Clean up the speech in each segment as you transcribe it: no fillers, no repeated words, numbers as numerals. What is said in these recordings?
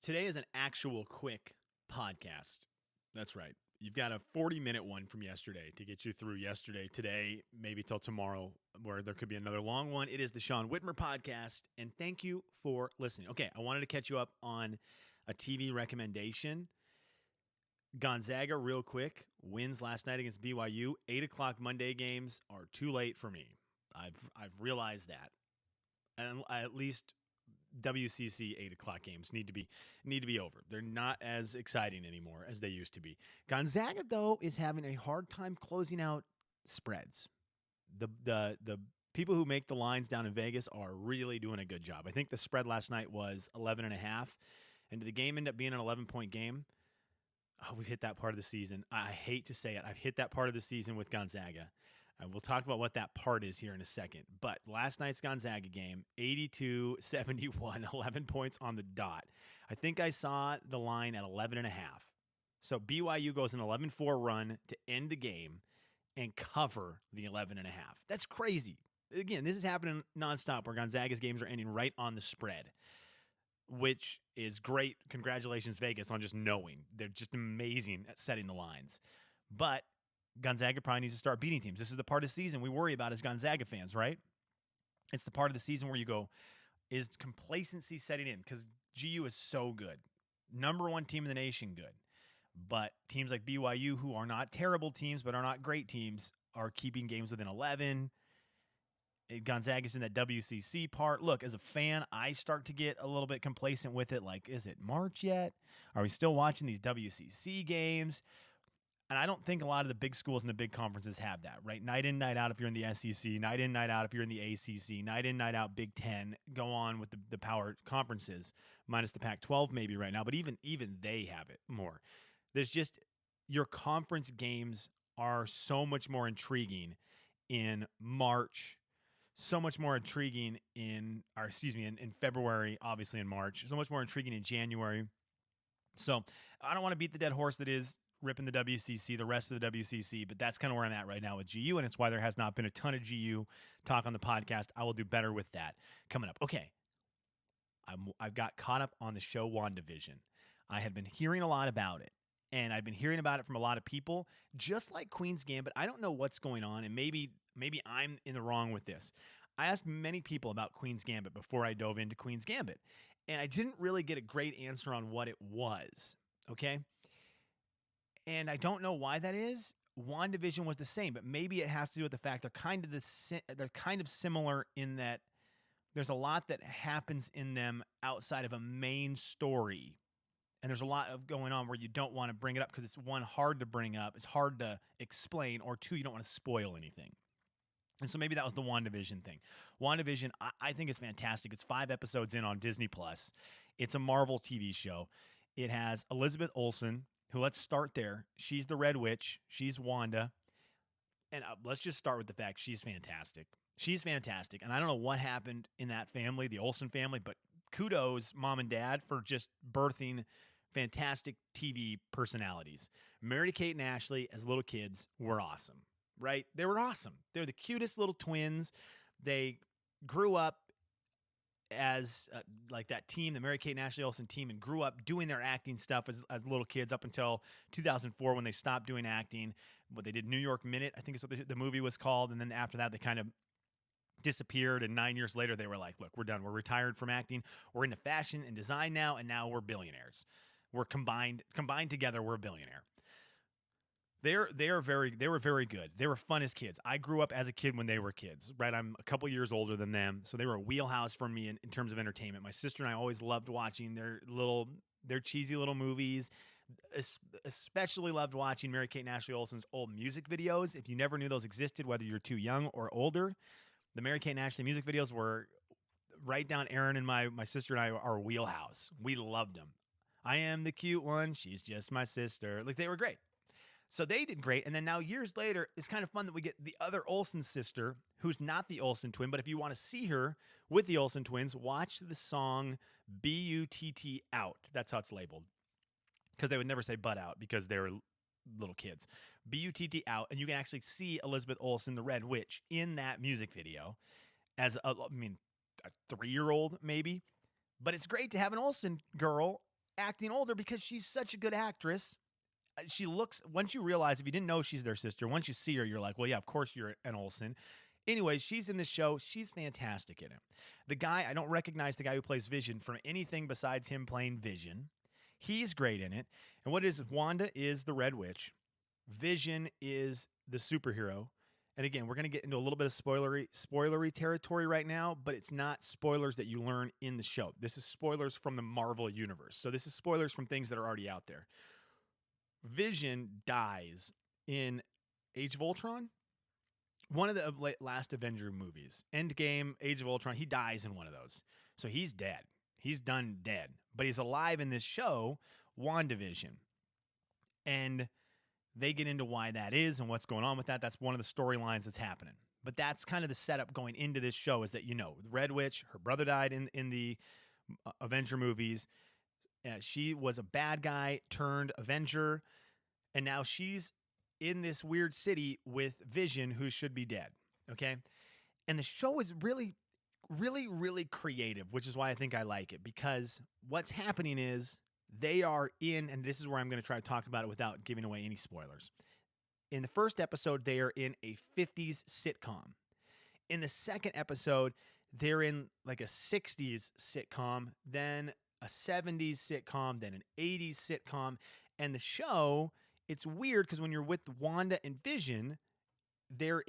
Today is an actual quick podcast. That's right. You've got a 40-minute one from yesterday to get you through yesterday, today, maybe till tomorrow, where there could be another long one. It is the Sean Whitmer podcast, and thank you for listening. Okay, I wanted to catch you up on a TV recommendation. Gonzaga, real quick, wins last night against BYU. 8 o'clock Monday games are too late for me. I've realized that. And at least WCC 8 o'clock games need to be over. They're not as exciting anymore as they used to be. Gonzaga, though, is having a hard time closing out spreads. The people who make the lines down in Vegas are really doing a good job. I think the spread last night was 11.5, and did the game end up being an 11-point game? Oh, we've hit that part of the season. I hate to say it. I've hit that part of the season with Gonzaga. We'll talk about what that part is here in a second. But last night's Gonzaga game, 82-71, 11 points on the dot. I think I saw the line at 11.5. So BYU goes an 11-4 run to end the game and cover the 11.5. That's crazy. Again, this is happening nonstop where Gonzaga's games are ending right on the spread, which is great. Congratulations, Vegas, on just knowing. They're just amazing at setting the lines. But Gonzaga probably needs to start beating teams. This is the part of the season we worry about as Gonzaga fans, right? It's the part of the season where you go, is complacency setting in? Because GU is so good. Number one team in the nation, good. But teams like BYU, who are not terrible teams but are not great teams, are keeping games within 11. Gonzaga's in that WCC part. Look, as a fan, I start to get a little bit complacent with it. Like, is it March yet? Are we still watching these WCC games? And I don't think a lot of the big schools and the big conferences have that, right? Night in, night out if you're in the SEC, night in, night out if you're in the ACC, night in, night out Big Ten, go on with the power conferences, minus the Pac-12 maybe right now, but even they have it more. There's just, your conference games are so much more intriguing in March, so much more intriguing in February, obviously in March, so much more intriguing in January. So I don't want to beat the dead horse that is ripping the WCC, the rest of the WCC, but that's kind of where I'm at right now with GU, and it's why there has not been a ton of GU talk on the podcast. I will do better with that coming up. Okay, I've got caught up on the show WandaVision. I had been hearing a lot about it, and I've been hearing about it from a lot of people, just like Queen's Gambit. I don't know what's going on, and maybe I'm in the wrong with this. I asked many people about Queen's Gambit before I dove into Queen's Gambit, and I didn't really get a great answer on what it was, okay? And I don't know why that is. WandaVision was the same, but maybe it has to do with the fact they're kind of similar in that there's a lot that happens in them outside of a main story. And there's a lot of going on where you don't want to bring it up because it's, one, hard to bring up, it's hard to explain, or two, you don't want to spoil anything. And so maybe that was the WandaVision thing. WandaVision, I think it's fantastic. It's 5 episodes in on Disney+. It's a Marvel TV show. It has Elizabeth Olsen, who, let's start there. She's the Red Witch. She's Wanda. And let's just start with the fact she's fantastic. She's fantastic. And I don't know what happened in that family, the Olsen family, but kudos, mom and dad, for just birthing fantastic TV personalities. Mary-Kate and Ashley, as little kids, were awesome, right? They were awesome. They're the cutest little twins. They grew up as like that team, the Mary-Kate and Ashley Olsen team, and grew up doing their acting stuff as little kids up until 2004 when they stopped doing acting. But they did New York Minute, I think is what the movie was called. And then after that, they kind of disappeared. And 9 years later, they were like, look, we're done. We're retired from acting. We're into fashion and design now. And now we're billionaires. We're combined together. We're a billionaire. They were very good. They were fun as kids. I grew up as a kid when they were kids, right? I'm a couple years older than them, so they were a wheelhouse for me in terms of entertainment. My sister and I always loved watching their cheesy little movies. Especially loved watching Mary-Kate and Ashley Olsen's old music videos. If you never knew those existed, whether you're too young or older, the Mary-Kate and Ashley music videos were right down Aaron and my sister and I, our wheelhouse. We loved them. I am the cute one. She's just my sister. Like, they were great. So they did great. And then now years later, it's kind of fun that we get the other Olsen sister, who's not the Olsen twin. But if you want to see her with the Olsen twins, watch the song B-U-T-T Out. That's how it's labeled. Because they would never say butt out because they were little kids. B-U-T-T Out. And you can actually see Elizabeth Olsen, the Red Witch, in that music video as a 3-year-old maybe. But it's great to have an Olsen girl acting older because she's such a good actress. She looks, once you realize, if you didn't know she's their sister, once you see her, you're like, well, yeah, of course you're an Olsen. Anyways, she's in this show. She's fantastic in it. The guy, I don't recognize the guy who plays Vision from anything besides him playing Vision. He's great in it. And what it is, Wanda is the Red Witch. Vision is the superhero. And again, we're going to get into a little bit of spoilery territory right now, but it's not spoilers that you learn in the show. This is spoilers from the Marvel universe. So this is spoilers from things that are already out there. Vision dies in Age of Ultron, one of the last Avenger movies. Endgame, Age of Ultron, he dies in one of those. So he's dead. He's done dead. But he's alive in this show, WandaVision. And they get into why that is and what's going on with that. That's one of the storylines that's happening. But that's kind of the setup going into this show, is that, Red Witch, her brother died in the Avenger movies. She was a bad guy turned Avenger, and now she's in this weird city with Vision, who should be dead, okay? And the show is really, really, really creative, which is why I think I like it, because what's happening is they are in, and this is where I'm going to try to talk about it without giving away any spoilers. In the first episode, they are in a 50s sitcom. In the second episode, they're in like a 60s sitcom, then a 70s sitcom, then an 80s sitcom. And the show, it's weird because when you're with Wanda and Vision, they are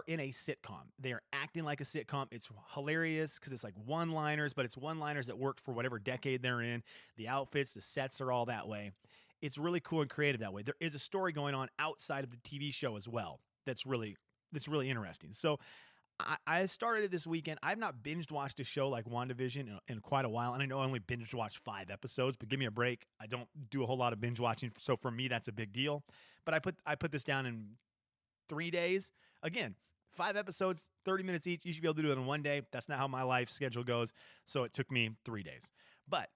in a sitcom. They are acting like a sitcom. It's hilarious because it's like one-liners, but it's one-liners that worked for whatever decade they're in. The outfits, the sets are all that way. It's really cool and creative that way. There is a story going on outside of the TV show as well that's really interesting. So I started it this weekend. I've not binge watched a show like WandaVision in quite a while, and I know I only binge watched 5 episodes, but give me a break. I don't do a whole lot of binge watching, so for me that's a big deal. But I put this down in 3 days. Again, 5 episodes, 30 minutes each. You should be able to do it in one day. That's not how my life schedule goes, so it took me 3 days. But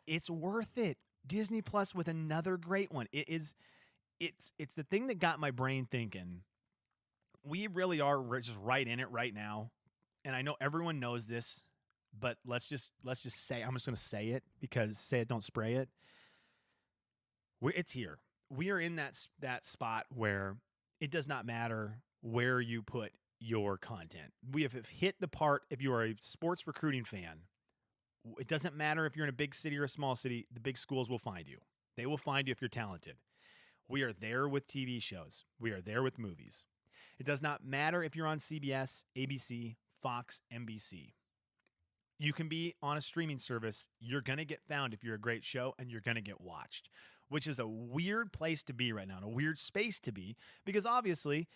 it's worth it. Disney Plus with another great one. It's the thing that got my brain thinking. We really are just right in it right now. And I know everyone knows this, but let's just say, I'm just going to say it, because say it, don't spray it. It's here. We are in that spot where it does not matter where you put your content. We have hit the part, if you are a sports recruiting fan, it doesn't matter if you're in a big city or a small city, the big schools will find you. They will find you if you're talented. We are there with TV shows. We are there with movies. It does not matter if you're on CBS, ABC, Fox, NBC. You can be on a streaming service. You're going to get found if you're a great show, and you're going to get watched, which is a weird place to be right now, and a weird space to be, because obviously,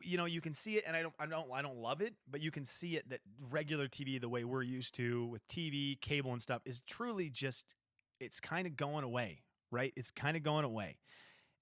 you can see it, and I don't love it, but you can see it that regular TV, the way we're used to with TV, cable, and stuff, is truly just, it's kind of going away, right? It's kind of going away.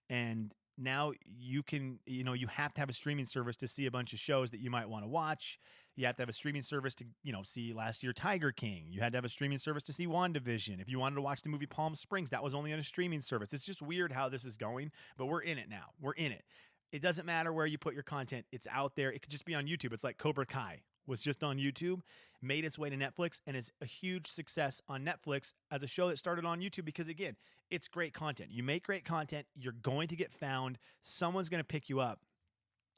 And now you can, you have to have a streaming service to see a bunch of shows that you might want to watch. You have to have a streaming service to, see last year Tiger King. You had to have a streaming service to see WandaVision. If you wanted to watch the movie Palm Springs, that was only on a streaming service. It's just weird how this is going, but we're in it now. We're in it. It doesn't matter where you put your content. It's out there. It could just be on YouTube. It's like Cobra Kai was just on YouTube, made its way to Netflix, and is a huge success on Netflix as a show that started on YouTube because, again, it's great content. You make great content, you're going to get found. Someone's going to pick you up.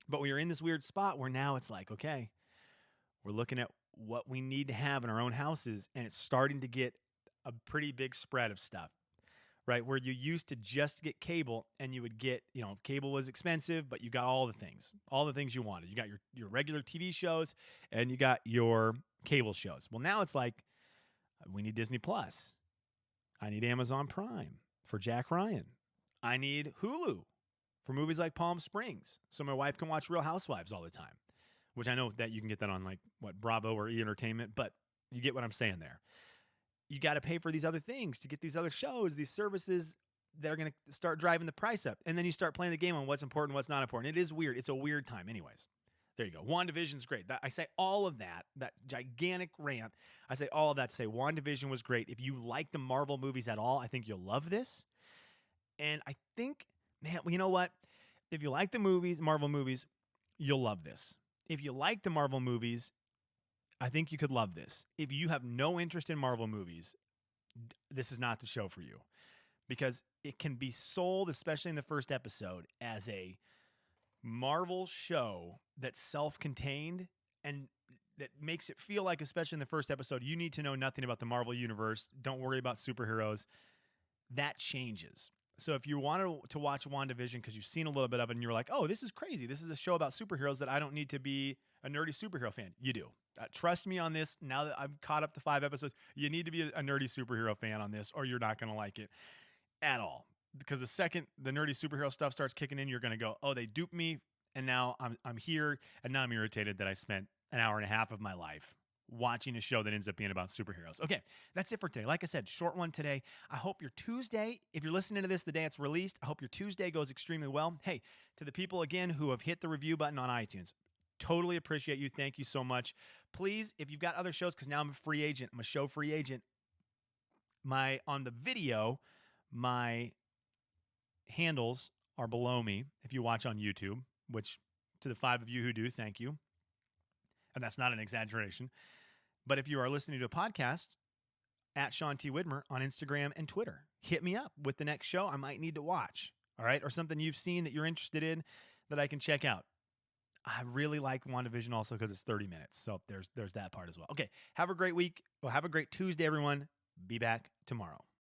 But we are in this weird spot where now it's like, okay, we're looking at what we need to have in our own houses, and it's starting to get a pretty big spread of stuff, right? Where you used to just get cable, and you would get, cable was expensive, but you got all the things you wanted. You got your regular TV shows, and you got your cable shows. Well, now it's like, we need Disney Plus. I need Amazon Prime for Jack Ryan. I need Hulu for movies like Palm Springs, so my wife can watch Real Housewives all the time, which I know that you can get that on Bravo or E! Entertainment, but you get what I'm saying there. You got to pay for these other things to get these other shows, these services that are going to start driving the price up. And then you start playing the game on what's important, what's not important. It is weird. It's a weird time. Anyways, there you go. WandaVision's great. I say all of that gigantic rant. I say all of that to say WandaVision was great. If you like the Marvel movies at all, I think you'll love this. And I think, man, you know what? If you like the Marvel movies, you'll love this. If you like the Marvel movies, I think you could love this. If you have no interest in Marvel movies, this is not the show for you, because it can be sold, especially in the first episode, as a Marvel show that's self-contained and that makes it feel like, especially in the first episode, you need to know nothing about the Marvel universe. Don't worry about superheroes. That changes. So if you wanted to watch WandaVision because you've seen a little bit of it and you're like, oh, this is crazy. This is a show about superheroes that I don't need to be a nerdy superhero fan. You do. Trust me on this. Now that I've caught up to 5 episodes, you need to be a nerdy superhero fan on this or you're not going to like it at all. Because the second the nerdy superhero stuff starts kicking in, you're going to go, oh, they duped me. And now I'm here. And now I'm irritated that I spent an hour and a half of my life watching a show that ends up being about superheroes. Okay, that's it for today. Like I said, short one today. I hope your Tuesday, if you're listening to this the day it's released, I hope your Tuesday goes extremely well. Hey, to the people, again, who have hit the review button on iTunes, totally appreciate you. Thank you so much. Please, if you've got other shows, because now I'm a free agent, I'm a show free agent, on the video, my handles are below me if you watch on YouTube, which to the 5 of you who do, thank you. And that's not an exaggeration. But if you are listening to a podcast, at Sean T. Widmer on Instagram and Twitter, hit me up with the next show I might need to watch, all right? Or something you've seen that you're interested in that I can check out. I really like WandaVision also because it's 30 minutes. So there's that part as well. Okay, have a great week. Well, have a great Tuesday, everyone. Be back tomorrow.